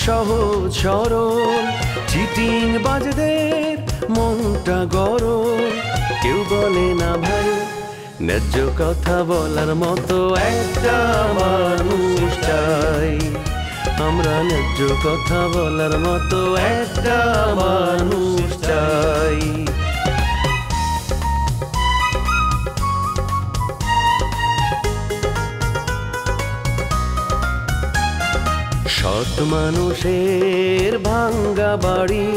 সহজ সরল চিটিং বাজদের মনটা গরম, কেউ বলে না ভাই ন্যায্য কথা বলার মতো একটা মানুষ চাই। আমরা ন্যায্য কথা বলার মতো একটা মানুষ চাই। সৎ মানুষের ভাঙ্গা বাড়ি,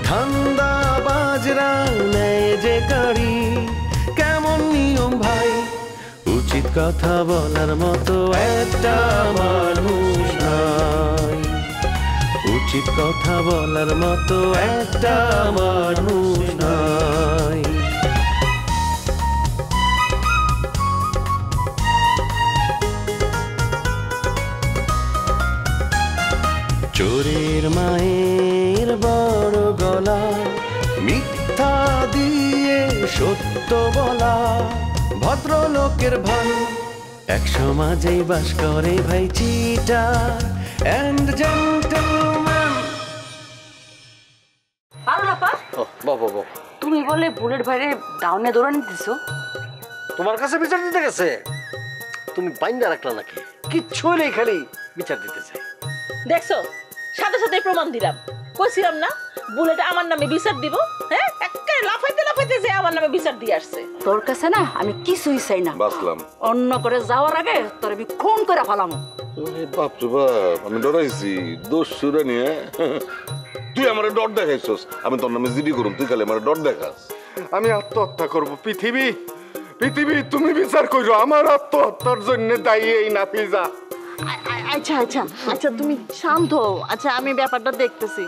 ধান্দা বাজরা নেয় যে গাড়ি, কেমন নিয়ম ভাই উচিত কথা বলার মতো একটা মানুষ নাই। উচিত কথা বলার মতো একটা মানুষ নাই। চোরের মায়ের বড় গলা, মিথ্যা দিয়ে সত্য বলা, ভদ্রলোকের ভাই এক সমাজেই বাস করে ভাই চিটার এন্ড জেন্টলম্যান। তুমি বলে বুলেট ভাইরে ডাউনে দৌড়ানি দিছো? তোমার কাছে বিচার দিতে গেছে? তুমি বাইন্দা রাখলা নাকি? কিচ্ছু নেই, খালি বিচার দিতে চাই। দেখছো, সাথে সাথে প্রমাণ দিলাম। কইছিলাম না বুলেট আমার নামে বিচার দিব? হ্যাঁ, একেবারে লাফাইতে লাফাইতে যে আমার নামে বিচার দিয়ে আসছে। তোর কাছে না আমি কিছুই চাই না, বাসলাম অন্য করে যাওয়ার আগে তোর আমি খুন করে ফেলাম। বাপ রে বাপ, আমি ডরাইছি দোষ সুরা নিয়ে। তুই আমার ডর দেখাইছস, আমি তোর নামে জিডি করুম, তুই খালি আমার ডর দেখাস। আমি আত্মহত্যা করব। পৃথিবী পৃথিবী তুমি বিচার করো, আমার আত্মহত্যার জন্য দায়ী এই নাফিজা। আচ্ছা আচ্ছা আচ্ছা, তুমি শান্ত হও। আচ্ছা, আমি ব্যাপারটা দেখতেছি।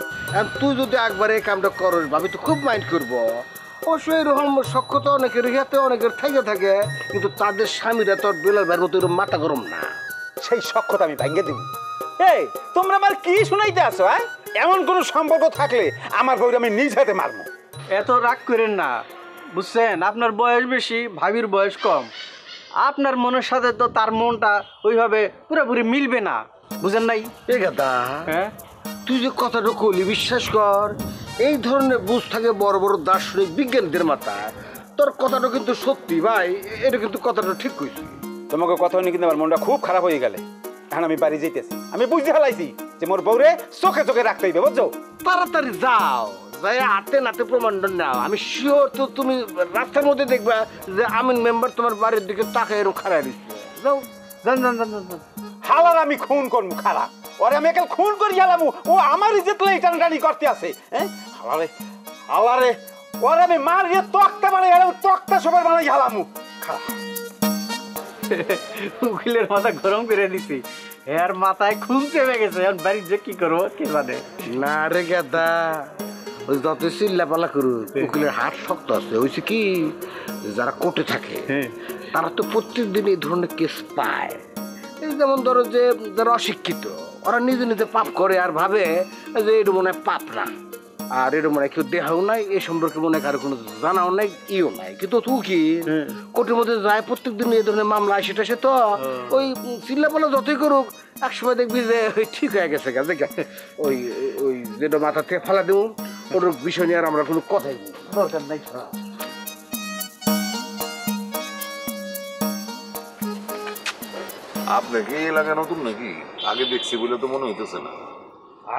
তুই যদি একবার এই কামটা করস ভাবি তো খুব মাইন্ড করবো। অবশ্যই এরকম সক্ষতা অনেকের ইয়াতে অনেকের থেকে থাকে, কিন্তু তাদের স্বামীরা তোর বেলার ভাইয়ের মতো এরকম মাথা গরম না। সেই সক্ষতা আমি ভাঙ্গে দিব। এই তোমরা আমার কি শুনাইতে আছো? এমন কোন সম্পর্ক থাকলে আমার বউরে আমি নিজ হাতে মারবো। এত রাগ করেন না, বুঝছেন? আপনার বয়স বেশি, ভাবির বয়স কম। আপনার মনের সাথে তো তার মনটা ওইভাবে পুরোপুরি মিলবে না, বুঝেন নাই? এ গাদা, হ্যাঁ, তুই যে কথাটা কলি বিশ্বাস কর, এই ধরনের বুঝ থাকে বড় বড় দার্শনিক বিজ্ঞানীদের মাথায়। তোর কথাটা কিন্তু সত্যি ভাই, এটা কিন্তু কথাটা ঠিক কইছি। তোমাকে কথা হয়নি, কিন্তু আমার মনটা খুব খারাপ হয়ে গেলে। এখন আমি বাড়ি যাইতেছি। আমি বুঝতে হালাইছি যে মোর বউরে চোখে চোখে রাখতে হইবে, বুঝছো? তাড়াতাড়ি যাও, যাই হাতে নাতে প্রমাণটা নাও। আমি শিওর তো তুমি রাস্তার মধ্যে দেখবা যে আমিন মেম্বার তোমার বাড়ির দিকে তাকে এরকম খারাপ দিচ্ছে। যাও, যান যান যান যান। হালার আমি খুন করবো, খারাপ ওরে আমি একাল খুন করি হালামু। ও আমার ইজ্জত লই টানাটানি করতে আছে। হ্যাঁ, হালারে হালারে ওরে আমি মারিয়ে তক্তা বানাই হালামু, তক্তা সবার বানাই হালামু। খারাপ উকিলের মাথা গরম করে দিছি, এর মাথায় খুন চেপে গেছে। এখন বাড়ি যে কি করবো কে জানে। না রে গাদা, ওই যত চিল্লাপালা করুক, উকিলের হাত শক্ত আছে। হয়েছে কি, যারা কোর্টে থাকে তারা তো প্রত্যেকদিন এই ধরনের কেস পায়। এই যেমন ধরো যে যারা অশিক্ষিত, ওরা নিজে নিজে পাপ করে আর ভাবে যে এটা মনে হয় পাপ না, আর এটা মনে হয় কেউ দেখাও নাই, এই সম্পর্কে মনে হয় কারো কোনো জানাও নাই, ইও নাই। কিন্তু তুই কি কোর্টের মধ্যে যায় প্রত্যেকদিন এই ধরনের মামলা আসে, সে তো ওই চিল্লাপালা যতই করুক একসময় দেখবি যে ওই ঠিক হয়ে গেছে। ওই ওই যেটা মাথা থেকে ফেলা দেবো, ওর বিষয় নিয়ে আর আমরা কোনো কথাই দরকার নাই। আপনি কি এই এলাকায় নতুন নাকি? আগে দেখছি বলে তো মনে হইতেছে না।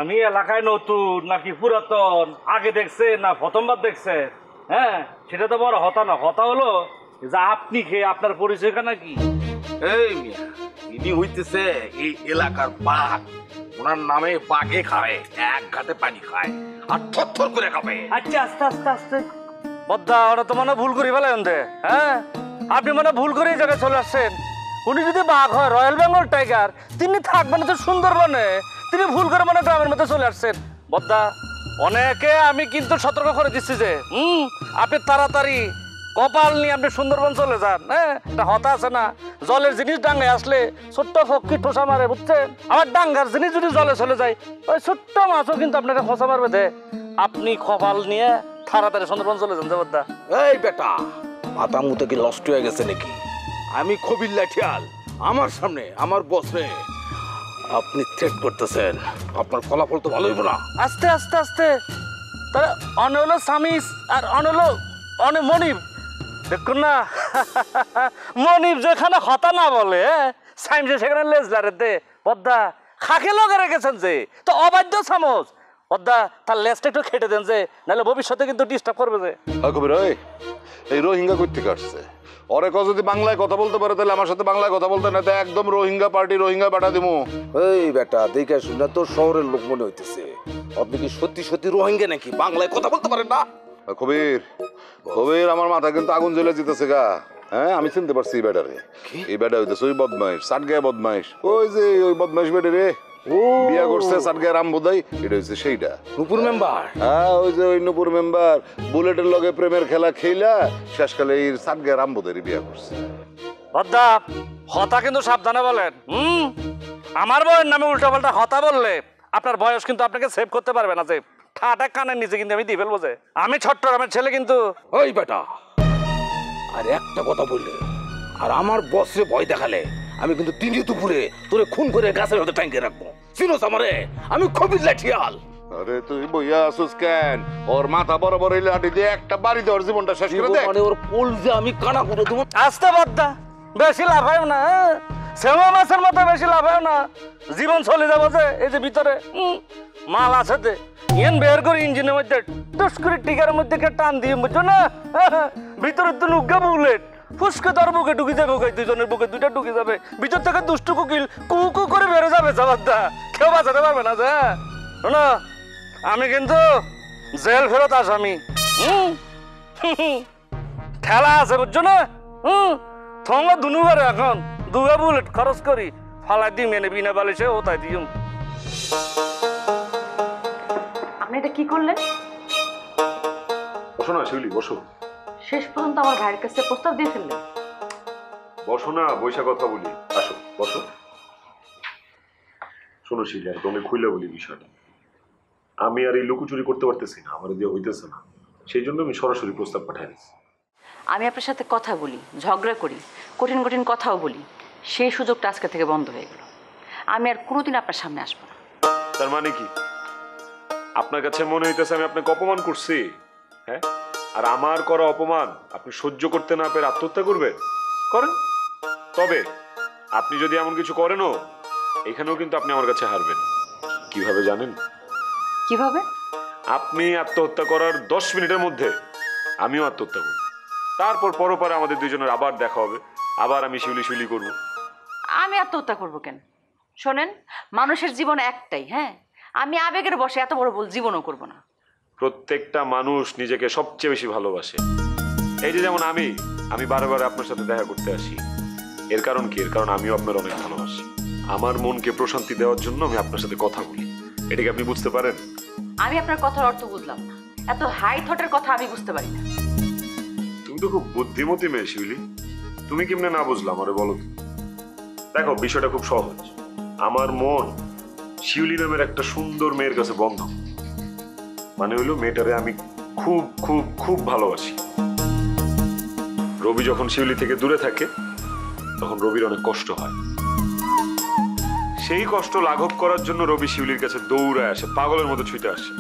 আমি এলাকায় নতুন নাকি পুরাতন, আগে দেখছে না প্রথমবার দেখছে? হ্যাঁ, সেটা তো বড় হতা না। হতা হলো যে আপনি খেয়ে আপনার পরিচয় নাকি? এই মিয়া, ইনি হইতেছে এই এলাকার বাঘ। ওনার নামে বাঘে খায়, এক ঘাটে পানি খায় আর থরথর করে খাবে। আচ্ছা, আস্তে আস্তে আস্তে বদ্দা, ওরা তো মনে ভুল করি ফেলেন। হ্যাঁ, আপনি মনে ভুল করে এই জায়গায় চলে আসছেন। উনি যদি বাঘ হয়, রয়্যাল বেঙ্গল টাইগার, তিনি থাকবেন তো সুন্দরবনে। তিনি ভুল করে মানে গ্রামের মধ্যে চলে আসছেন। বদ্দা, অনেকে আমি কিন্তু সতর্ক করে দিচ্ছি যে আপনি তাড়াতাড়ি কপাল নিয়ে আপনি সুন্দরবন চলে যান। হ্যাঁ, এটা হতা আছে না, জলের জিনিস ডাঙ্গায় আসলে ছোট্ট ফক্কি ঠোসা মারে, বুঝছেন? আবার ডাঙ্গার জিনিস যদি জলে চলে যায়, ওই ছোট্ট মাছও কিন্তু আপনাকে খোঁচা মারবে। দে আপনি কপাল নিয়ে তাড়াতাড়ি সুন্দরবন চলে যান। বদ্দা, এই বেটা, মাথা মুতে কি নষ্ট হয়ে গেছে নাকি? আমি খবির লাঠিয়াল, আমার সামনে আমার বসে আপনি থ্রেট করতেছেন, আপনার ফলাফল তো ভালো হইব না। আস্তে আস্তে আস্তে তাহলে অনে হলো সামিস আর অনে হলো অনে মনিব। দেখুন না মনিব যেখানে হতা না বলে সাইমসে সেখানে লেজলারে দে পদ্মা খাকে লগে রেখেছেন যে তো অবাধ্য সামস পদ্মা তার লেজটা একটু খেটে দেন যে নাহলে ভবিষ্যতে কিন্তু ডিস্টার্ব করবে যে। কবির এই রোহিঙ্গা কই থেকে আসছে? ওরে কও যদি বাংলায় কথা বলতে পারে তাহলে আমার সাথে বাংলায় কথা বলতে, না তো একদম রোহিঙ্গা পার্টি রোহিঙ্গা পাঠা দিমু। এই বেটা দেখে শুনে তো শহরের লোক মনে হইতেছে, আপনি কি সত্যি সত্যি রোহিঙ্গা নাকি? বাংলায় কথা বলতে পারেন না? কবির কবির আমার মাথা কিন্তু আগুন জ্বলে যেতেছে গা। হ্যাঁ আমি চিনতে পারছি এই বেটারে। এই বেটা হইতেছে ওই বদমাইশ, সাটগায়ে বদমাইশ, ওই যে ওই বদমাইশ বেটে রে বিয়া করছে সাটগায়ে রামবোধাই, এটা হচ্ছে সেইটা নুপুর মেম্বার। হ্যাঁ ওই যে ওই নুপুর মেম্বার বুলেটের লগে প্রেমের খেলা খেলা শেষকালে এই সাটগায়ে রামবোধাই বিয়া করছে। পদ্মা হতা কিন্তু সাবধানে বলেন। আমার বয়ের নামে উল্টাপাল্টা হতা বললে আপনার বয়স কিন্তু আপনাকে সেভ করতে পারবে না যে ঠাটা কানের নিচে কিন্তু আমি দিয়ে ফেলবো যে আমি চট্টগ্রামের ছেলে কিন্তু। ওই বেটা আর একটা কথা বললে আর আমার বসরে ভয় দেখালে আমি কিন্তু তিনটি দুপুরে তোরে খুন করে গাছের মধ্যে টাঙ্গে রাখবো। চিনোস আমারে? আমি কবির লাঠিয়াল। আরে তুই বইয়া আসুস কেন? ওর মাথা বরাবর এই লাঠি দিয়ে একটা বাড়ি দেওয়ার জীবনটা শেষ করে দে। মানে ওর পোল যে আমি কানা করে দেবো। আস্তে পদ্মা বেশি লাভ হয় না, সেমা মাছের মতো বেশি লাভ হয় না, জীবন চলে যাবো যে এই যে ভিতরে মাল আছে যে ইয়েন বের করে ইঞ্জিনের মধ্যে টুস করে টিকার মধ্যে টান দিয়ে বুঝছো না ভিতরে তো নুগা বুলেট ফুসকে তার বুকে ঢুকে যাবে, ওকে দুজনের বুকে দুইটা ঢুকে যাবে, ভিতর থেকে দুষ্টু কুকিল কু কু করে বেরো যাবে চাবাদ্দা, কেউ বাঁচাতে পারবে না যে। শোনো আমি কিন্তু জেল ফেরত আসামি, ঠেলা আছে বুঝছো না। থঙ্গা দুনুবারে এখন দুগা বুলেট খরচ করি ফালাই দিই মেনে বিনা বালিশে ও তাই দিম। আপনি এটা কি করলেন? বসো না শিউলি, বসো। শেষ পর্যন্ত আমার ভাইয়ের কাছে প্রস্তাব দিয়ে ফেললেন। বসো না, বৈশা কথা বলি। আসো বসো। শোনো শিউলি, একদম খুলে বলি বিষয়টা। আমি আর এই লুকোচুরি করতে পারতেছি না, আমার দিয়ে হইতেছে না, সেই জন্য আমি সরাসরি প্রস্তাব পাঠাই দিচ্ছি। আমি আপনার সাথে কথা বলি, ঝগড়া করি, কঠিন কঠিন কথাও বলি, সেই সুযোগটা আজকে থেকে বন্ধ হয়ে গেল। আমি আর কোনোদিন আপনার সামনে আসবো না। তার মানে কি আপনার কাছে মনে হইতেছে আমি আপনাকে অপমান করছি? হ্যাঁ, আর আমার করা অপমান আপনি সহ্য করতে না পেরে আত্মহত্যা করবেন? করেন, তবে আপনি যদি এমন কিছু করেনও এখানেও কিন্তু আপনি আমার কাছে হারবেন। কিভাবে জানেন? কিভাবে? আপনি আত্মহত্যা করার 10 মিনিটের মধ্যে আমিও আত্মহত্যা করব, তারপর পরপরে আমাদের দুজনের আবার দেখা হবে, আবার আমি শিউলি শিউলি করব। আমি আত্মহত্যা করবো কেন? শোনেন, মানুষের জীবন একটাই। হ্যাঁ, আমি আবেগের বশে এত বড় ভুল জীবনও করব না। প্রত্যেকটা মানুষ নিজেকে সবচেয়ে বেশি ভালোবাসে। এই যে যেমন আমি বারবার আপনার সাথে দেখা করতে আসি, এর কারণ কি? এর কারণ আমিও আপনার অনেক ভালোবাসি। আমার মনকে প্রশান্তি দেওয়ার জন্য আমি আপনার সাথে কথা বলি, এটাকে আপনি বুঝতে পারেন? আমি আপনার কথার অর্থ বুঝলাম না, এত হাই থটের কথা আমি বুঝতে পারি না। তুমি তো খুব বুদ্ধিমতী মেয়ে শিউলি, তুমি কেমনে না বুঝলাম আরে বলো তো। দেখো বিষয়টা খুব সহজ, আমার মন শিউলি নামের একটা সুন্দর মেয়ের কাছে বন্ধ, মানে হইলো মেয়েটারে আমি খুব খুব খুব ভালোবাসি। রবি যখন শিউলি থেকে দূরে থাকে তখন রবির অনেক কষ্ট হয়, সেই কষ্ট লাঘব করার জন্য রবি শিউলির কাছে দৌড়ায় আসে, পাগলের মতো ছুটে আসে।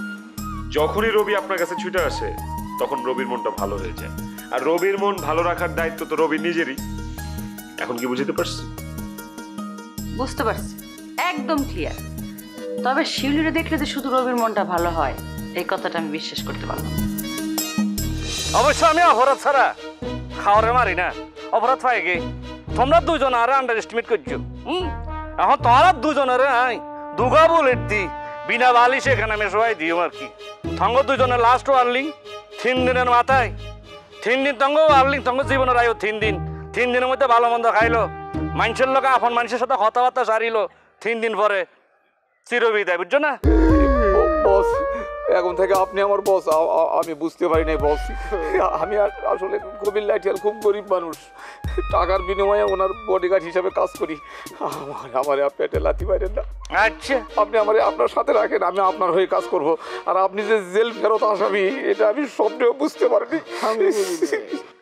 যখনই রবি আপনার কাছে ছুটে আসে তখন রবির মনটা ভালো হয়ে যায়, আর রবির মন ভালো রাখার দায়িত্ব তো রবির নিজেরই। এখন কি বুঝতে পারছি? বুঝতে পারছি, একদম ক্লিয়ার। তবে শিউলিরে দেখলে যে শুধু রবির মনটা ভালো হয় এই কথাটা আমি বিশ্বাস করতে পারলাম। অবশ্য আমি অপরাধ ছাড়া খাওয়ারে মারি না, অপরাধ পাই গে তোমরা দুজন আরে আন্ডার এস্টিমেট করছো। এখন তোমরা দুজনের দুগা বুলেট দি বিনা বালিশ এখানে আমি সবাই দিও আর কি। থঙ্গ দুজনের লাস্ট ওয়ার্লিং 3 দিনের মাথায়, 3 দিন তঙ্গ ওয়ার্লিং, তঙ্গ জীবনের আয়ু 3 দিন। 3 দিনের মধ্যে ভালো মন্দ খাইলো, মানুষের লোক আপন মানুষের সাথে কথাবার্তা সারিল, 3 দিন পরে চিরবিদায়, বুঝছো না? বস এখন থেকে আপনি আমার বস। আমি বুঝতে পারি নাই বস, আমি আসলে কবির লাঠিয়াল খুব গরিব মানুষ, টাকার বিনিময়ে ওনার বডিগার্ড হিসাবে কাজ করি। আমার পেটে লাথি পাইলেন না। আচ্ছা আপনি আমার আপনার সাথে রাখেন, আমি আপনার হয়ে কাজ করব। আর আপনি যে জেল ফেরত আসামি এটা আমি স্বপ্নেও বুঝতে পারিনি।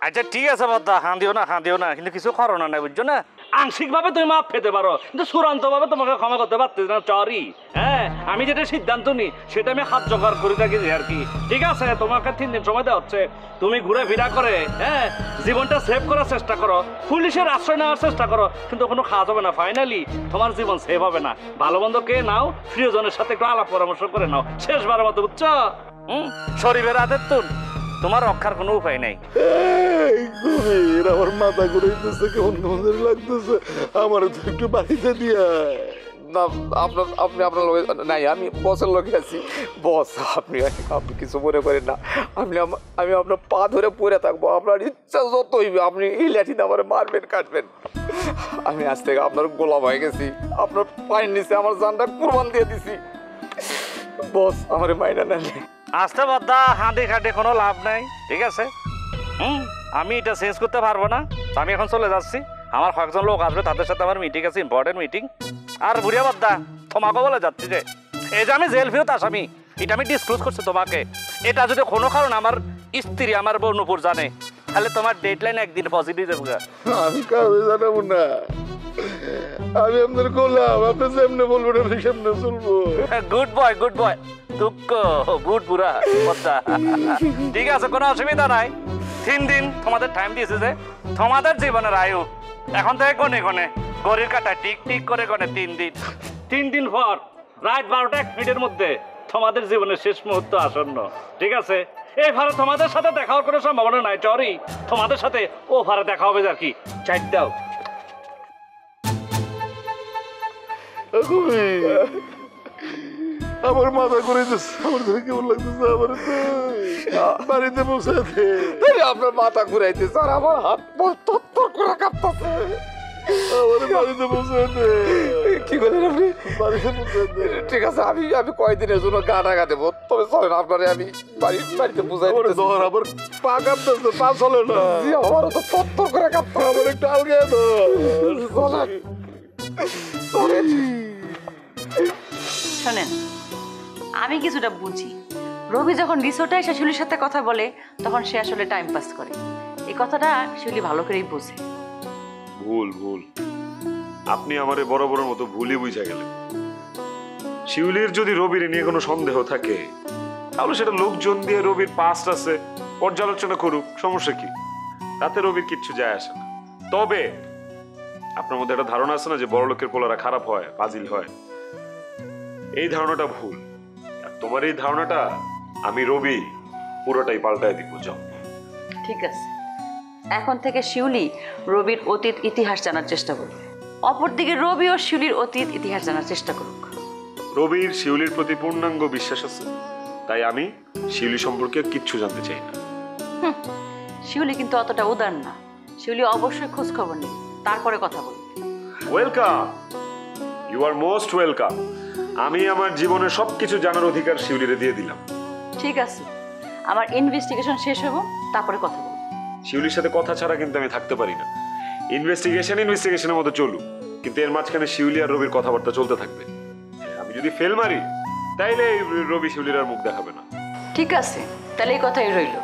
আচ্ছা ঠিক আছে বদ্দা, হাঁ দিও না কিন্তু কিছু করোনা নাই, বুঝছো না? আংশিকভাবে তুমি মাপ পেতে পারো, কিন্তু চূড়ান্তভাবে তোমাকে ক্ষমা করতে পারতেছি না চরি। হ্যাঁ, আমি যেটা সিদ্ধান্ত নিই সেটা আমি হাত জোগাড় করে থাকি আর কি। ঠিক আছে, তোমাকে 3 দিন সময় দেওয়া হচ্ছে। তুমি ঘুরে ফিরা করে হ্যাঁ জীবনটা সেভ করার চেষ্টা করো, পুলিশের আশ্রয় নেওয়ার চেষ্টা করো, কিন্তু কোনো কাজ হবে না। ফাইনালি তোমার জীবন সেভ হবে না। ভালো মন্দ কে নাও, প্রিয়জনের সাথে একটু আলাপ পরামর্শ করে নাও, শেষবারের মতো, বুঝছো? শরীরের আদের তুন তোমার রক্ষার কোনো উপায় নেই। আমার মাথা ঘুরাইতেছে, কেমন কেমন লাগতেছে, আমার তো একটু বাড়িতে দিয়া। না আপনি আপনার লোকে নাই, আমি বসের লোকে আছি। বস আপনি কিছু মনে করেন না, আমি আপনার পা ধরে পড়ে থাকবো, আপনার ইচ্ছা যত হইবে আপনি এই লাঠি দিয়ে আমার মারবেন কাটবেন। আমি আজ থেকে আপনার গোলাম হয়ে গেছি, আপনার পায়ের নিচে আমার জানটা কুরবান দিয়ে দিছি। বস আমার মাইনা নেন। আসতে বাদা, হাঁটি খাটে কোনো লাভ নাই, ঠিক আছে? আমি এটা চেঞ্জ করতে পারবো না। আমি এখন চলে যাচ্ছি, আমার কয়েকজন লোক আসবে, তাদের সাথে আমার মিটিং আছে, ইম্পর্টেন্ট মিটিং। আর বুড়িয়া বাদ্দা, তোমাকে বলে যাচ্ছি যে এই যে আমি জেল ফেরত আসামি, এটা আমি ডিসক্লোজ করছি তোমাকে। এটা যদি কোনো কারণ আমার স্ত্রী, আমার বউ নূপুর জানে, তাহলে তোমার ডেডলাইন একদিন পজিটিভ যাবে। আমি কাউকে জানাবো না, আমি আপনার গোলাম, আপনি যেমনি বলবেন আমি সেমনে চলবো। গুড বয়, গুড বয়, দুঃখ গুড বুড়া বাদ্দা। ঠিক আছে, কোনো অসুবিধা নাই। 3 দিন তোমাদের টাইম দিয়েছে যে তোমাদের জীবনের আয়ু এখন থেকে কোনে কোনে ঘড়ির কাটা টিক টিক করে কোনে 3 দিন। 3 দিন পর রাত 12টা 1 মিনিটের মধ্যে তোমাদের জীবনের শেষ মুহূর্ত আসন্ন, ঠিক আছে? এই ভারে তোমাদের সাথে দেখা হওয়ার কোনো সম্ভাবনা নাই চরি, তোমাদের সাথে ও ভারে দেখা হবে আর কি। চাই দাও। আমার মাথা করে আমার ধরে কেমন লাগতেছে, আমার বাড়িতে পৌঁছাতে আপনার মাথা ঘুরাইতেছে আর আমার হাত থর করে কাঁপতেছে। আমার বাড়িতে পৌঁছাতে কি বলেন আপনি? বাড়িতে পৌঁছাতে ঠিক আছে, আমি কয়েকদিনের জন্য গা ঢাকা দেবো, তবে চলেন আপনারে আমি বাড়িতে বুঝাই দিতেছি। আবার পা কাঁপতেছে, পা চলে না, আমারও তো থর করে কাঁপতে। আমার একটু আলগে তো চলেন। শোনেন, আমি কিছুটা বুঝি। রবি যখন রিসোর্টে এসে শিউলির সাথে কথা বলে তখন সে আসলে টাইম পাস করে, এই কথাটা শিউলি ভালো করেই বোঝে। ভুল ভুল, আপনি আমারে বড় বড় মতো ভুলই বুঝা গেলেন। শিউলির যদি রবির নিয়ে কোনো সন্দেহ থাকে তাহলে সেটা লোকজন দিয়ে রবির পাস্ট আছে পর্যালোচনা করুক, সমস্যা কি? তাতে রবির কিচ্ছু যায় আসে না। তবে আপনার মধ্যে একটা ধারণা আছে না যে বড় লোকের পোলারা খারাপ হয়, ফাজিল হয়, এই ধারণাটা ভুল। আর তোমার এই ধারণাটা আমি রবি পুরোটাই পাল্টায় দিব। যাও। ঠিক আছে, এখন থেকে শিউলি রবির অতীত ইতিহাস জানার চেষ্টা করবে, অপরদিকে রবি ও শিউলির অতীত ইতিহাস জানার চেষ্টা করুক। রবির শিউলির প্রতি পূর্ণাঙ্গ বিশ্বাস আছে, তাই আমি শিউলি সম্পর্কে কিচ্ছু জানতে চাই না। শিউলি কিন্তু অতটা উদার না, শিউলি অবশ্যই খোঁজ খবর নেই, তারপরে কথা বলবে। Welcome, you are most welcome. আমি আমার জীবনের সবকিছু জানার অধিকার শিউলিরে দিয়ে দিলাম। ঠিক আছে, আমার ইনভেস্টিগেশন শেষ হব, তারপরে কথা বলবো। শিউলির সাথে কথা ছাড়া কিন্তু আমি থাকতে পারি না। ইনভেস্টিগেশনের মতো চলুক, কিন্তু এর মাঝখানে শিউলি আর রবির কথাবার্তা চলতে থাকবে। আমি যদি ফেল মারি তাইলে রবি শিউলির আর মুখ দেখাবে না। ঠিক আছে, তাহলে এই কথাই রইল।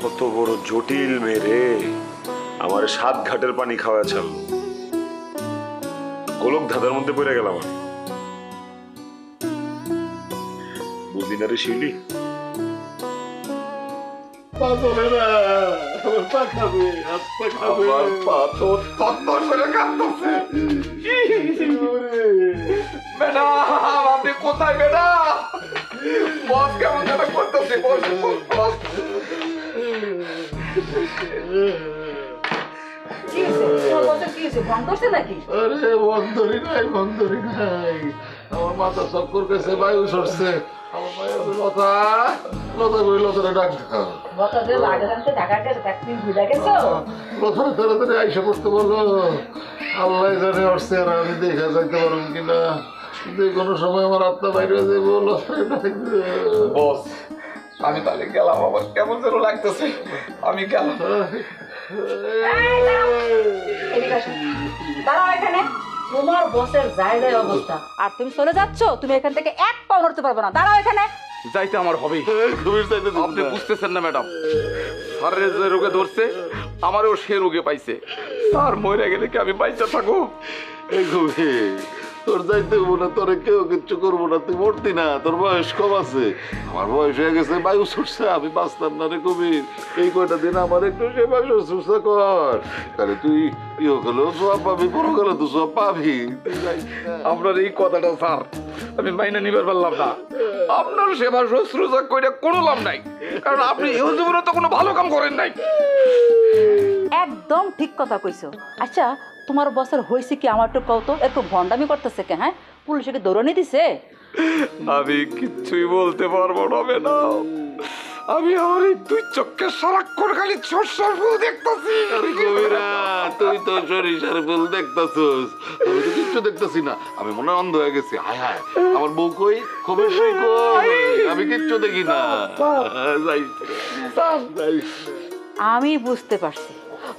কত বড় জটিল মেরে আমার 7 ঘাটের পানি খাওয়া ছাড়লো, গোলক ধাঁধার মধ্যে পড়ে গেলাম আমি। বুঝলি না রে শিউলি? ম্যাডাম আপনি কোথায়? ম্যাডাম বস কেমন যেন করতেছে। বস আরে বন্ধরি নাই, বন্ধরি নাই, আমার মাথা চক্কর গেছে, বায়ু সরছে, আমার মায়ের লতা লতা করে লতারে ডাক দাও। লতারে তাড়াতাড়ি আইসা পড়তে বলো, আল্লাহ জানে আসছে আর আমি দেখা যাইতে পারবো কিনা, যে কোনো সময় আমার আত্মা বাইরে যাবো, লতারে ডাক দাও। বস আমি তাহলে গেলাম, আমার কেমন যেন লাগতেছে, আমি গেলাম। দাঁড়াও এখানে, তোমার বসের জায়গায় অবস্থা আর তুমি চলে যাচ্ছ, তুমি এখান থেকে 1 পাও নড়তে পারবে না। দাঁড়াও এখানে। যাইতে আমার হবে। আপনি বুঝতেছেন না ম্যাডাম, স্যারের যে রোগে ধরছে আমারও সে রোগে পাইছে। স্যার মরে গেলে কি আমি বাইচা থাকবো? এই কবির, তোর যাইতে হবো না, তোরে কেউ কিচ্ছু করবো না, তুই মরতি না, তোর বয়স কম আছে। আমার বয়স হয়ে গেছে, বায়ু ছুটছে, আমি বাঁচতাম না রে কবির। এই কয়টা দিন আমার একটু সেবা শুশ্রূষা কর, তাহলে তুই ইয়ে গেলেও সব পাবি, বড় গেলে তো সব পাবি। আপনার এই কথাটা স্যার আমি মাইনা নিবার পারলাম না। আপনার সেবা শুশ্রূষা করে কোনো লাভ নাই, কারণ আপনি এই জীবনে তো কোনো ভালো কাম করেন নাই। একদম ঠিক কথা কইছো। আচ্ছা তোমার বছর হয়েছে কি আমার একটু কও তো, একটু ভণ্ডামি করতেছে কে? হ্যাঁ, পুলিশকে দৌড়ানি দিছে? আমি কিচ্ছুই বলতে পারবো না ম্যাডাম, আমি আমার এই দুই চোখে সারাক্ষণ খালি সরষের ফুল দেখতেছি। তুই তো সরিষার ফুল দেখতেছিস, আমি তো কিচ্ছু দেখতেছি না, আমি মনে অন্ধ হয়ে গেছি। হায় হায়, আমার বউ কই, খবর সেই কই, আমি কিচ্ছু দেখি না। আমি বুঝতে পারছি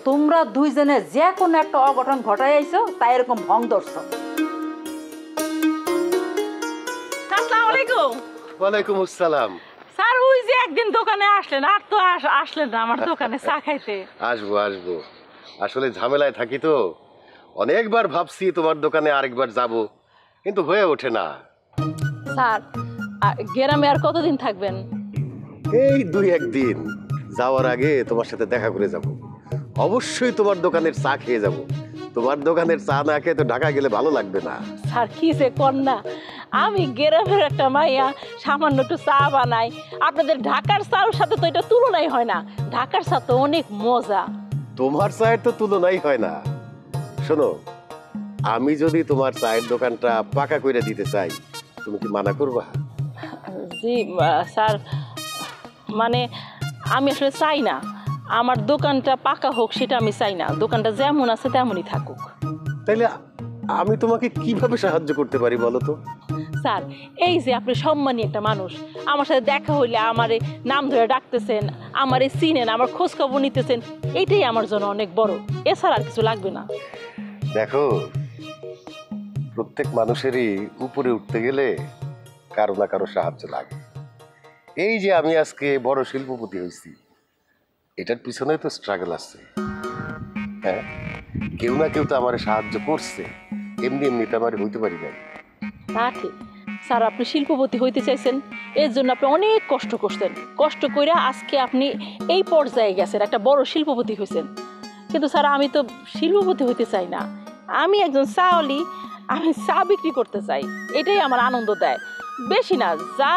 তোমরা দুইজনে যে কোনো একটা অঘটন ঘটাই আইছো, তাই এরকম ভং ধরছো। আসসালামু আলাইকুম। ওয়ালাইকুম আসসালাম। স্যার ওই যে একদিন দোকানে আসলেন, আর তো আসলেন না আমার দোকানে চা খাইতে। আসবো আসবো, আসলে ঝামেলায় থাকি তো, অনেকবার ভাবছি তোমার দোকানে আরেকবার যাব, কিন্তু হয়ে ওঠে না। স্যার গ্রামে আর কতদিন থাকবেন? এই 2-1 দিন, যাওয়ার আগে তোমার সাথে দেখা করে যাব। অবশ্যই তোমার দোকানের চা খেয়ে যাব। তোমার দোকানের চা না খেয়ে তো ঢাকা গেলে ভালো লাগবে না। স্যার কি যে কর না, আমি গ্রামের একটা মাইয়া, সামান্য একটু চা বানাই, আপনাদের ঢাকার চার সাথে তো এটা তুলনাই হয় না। ঢাকার চা তো অনেক মজা। তোমার চায়ের তো তুলনাই হয় না। শোনো, আমি যদি তোমার চায়ের দোকানটা পাকা করে দিতে চাই, তুমি কি মানা করবা? জি স্যার, মানে আমি আসলে চাই না আমার দোকানটা পাকা হোক, সেটা আমি চাই না। দোকানটা যেমন আছে তেমনই থাকুক। তাইলে আমি তোমাকে কিভাবে সাহায্য করতে পারি বলো তো? স্যার এই যে আপনি সম্মানী একটা মানুষ, আমার সাথে দেখা হইলে আমারে নাম ধরে ডাকতেছেন, আমারে চিনেন, আমার খোঁজ খবর নিতেছেন, এইটাই আমার জন্য অনেক বড়। এছাড়া আর কিছু লাগবে না। দেখো, প্রত্যেক মানুষেরই উপরে উঠতে গেলে কারো না কারো সাহায্য লাগে। এই যে আমি আজকে বড় শিল্পপতি হয়েছি, এটার পিছনে তো স্ট্রাগল আছে। হ্যাঁ, কেউ না কেউ তো আমার সাহায্য করছে, এমনি এমনি তো আমার হইতে পারি নাই। তা ঠিক স্যার, আপনি শিল্পপতি হইতে চাইছেন, এর জন্য আপনি অনেক কষ্ট করছেন। কষ্ট করে আজকে আপনি এই পর্যায়ে গেছেন, একটা বড় শিল্পপতি হয়েছেন। কিন্তু স্যার আমি তো শিল্পপতি হইতে চাই না, আমি একজন চাওয়ালি, আমি চা বিক্রি করতে চাই। এটাই আমার আনন্দ দেয়। বেশি না, যা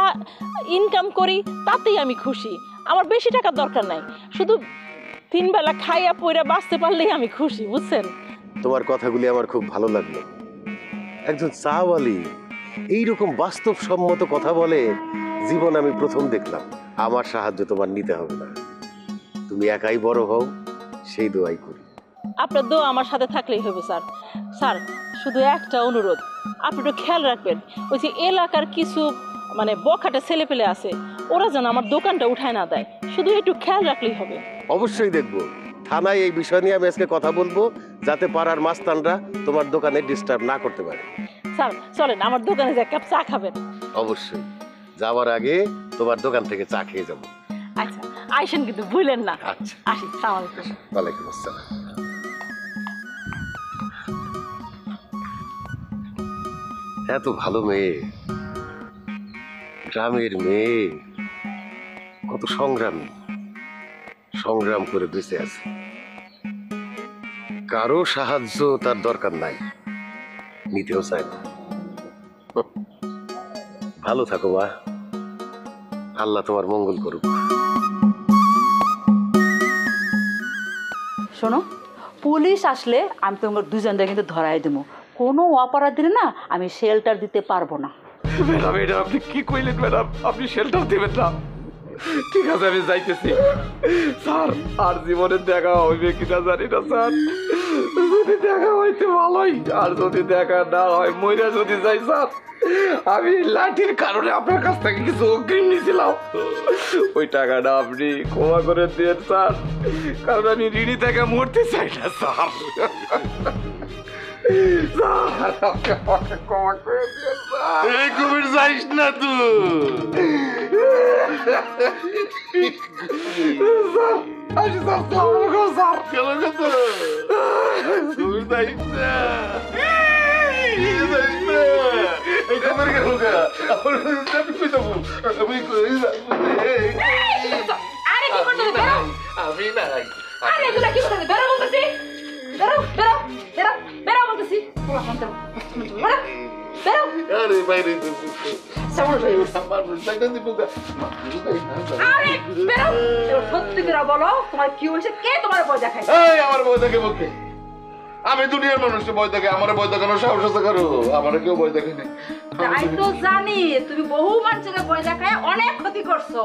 ইনকাম করি তাতেই আমি খুশি। আমার বেশি টাকার দরকার নাই, শুধু 3 বেলা খাইয়া পইরা বাঁচতে পারলেই আমি খুশি, বুঝছেন? তোমার কথাগুলি আমার খুব ভালো লাগলো। একজন চাওয়ালি এইরকম বাস্তবসম্মত কথা বলে জীবন আমি প্রথম দেখলাম। আমার সাহায্য তোমার নিতে হবে না, তুমি একাই বড় হও, সেই দোয়াই করি। আপনার দোয়া আমার সাথে থাকলেই হবে স্যার। স্যার শুধু একটা অনুরোধ, আপনি একটু খেয়াল রাখবেন, ওই যে এলাকার কিছু মানে বখাটে ছেলেপেলে আছে, ওরা যেন আমার দোকানটা উঠায় না দেয়, শুধু একটু খেয়াল রাখলেই হবে। অবশ্যই দেখবো, থানায় এই বিষয় নিয়ে আমি আজকে কথা বলবো, যাতে পাড়ার মাস্তানরা তোমার দোকানে ডিস্টার্ব না করতে পারে। স্যার চলেন আমার দোকানে যে এক কাপ চা খাবেন। অবশ্যই, যাওয়ার আগে তোমার দোকান থেকে চা খেয়ে যাবো। আচ্ছা আইসেন, কিন্তু ভুলেন না। আচ্ছা, আসি। সালাম আলাইকুম। ওয়ালাইকুম আসসালাম। এত ভালো মেয়ে, গ্রামের মেয়ে, কত সংগ্রামী, সংগ্রাম করে বেঁচে আছে। কারো সাহায্য তার দরকার নাই, নিতেও চায় না। ভালো থাকো মা, আল্লাহ তোমার মঙ্গল করুক। শোনো, পুলিশ আসলে আমি তোমার দুজনটা কিন্তু ধরাই দেবো। কোনো অপরাধ দিলে না আমি শেল্টার দিতে পারবো না। ম্যাডাম এটা আপনি কি কইলেন ম্যাডাম? আপনি শেল্টার দিবেন না? ঠিক আছে আমি যাইতেছি স্যার। আর জীবনে দেখা হইবে কিনা জানি না স্যার, যদি দেখা হইতে ভালোই, আর যদি দেখা না হয় মইরা যদি যাই স্যার, আমি লাঠির কারণে আপনার কাছ থেকে কিছু অগ্রিম নিয়েছিলাম, ওই টাকাটা আপনি ক্ষমা করে দেন স্যার, কারণ আমি ঋণী থেকে মরতে চাই না স্যার। এই কবির যাইস না তুই, আমি দুনিয়ার মানুষকে ভয় দেখে আমার ভয় দেখানো সাহস আছে কারো আমার কেউ ভয় দেখেনি তাই তো জানি তুমি বহু মানুষের ভয় দেখায় অনেক ক্ষতি করছো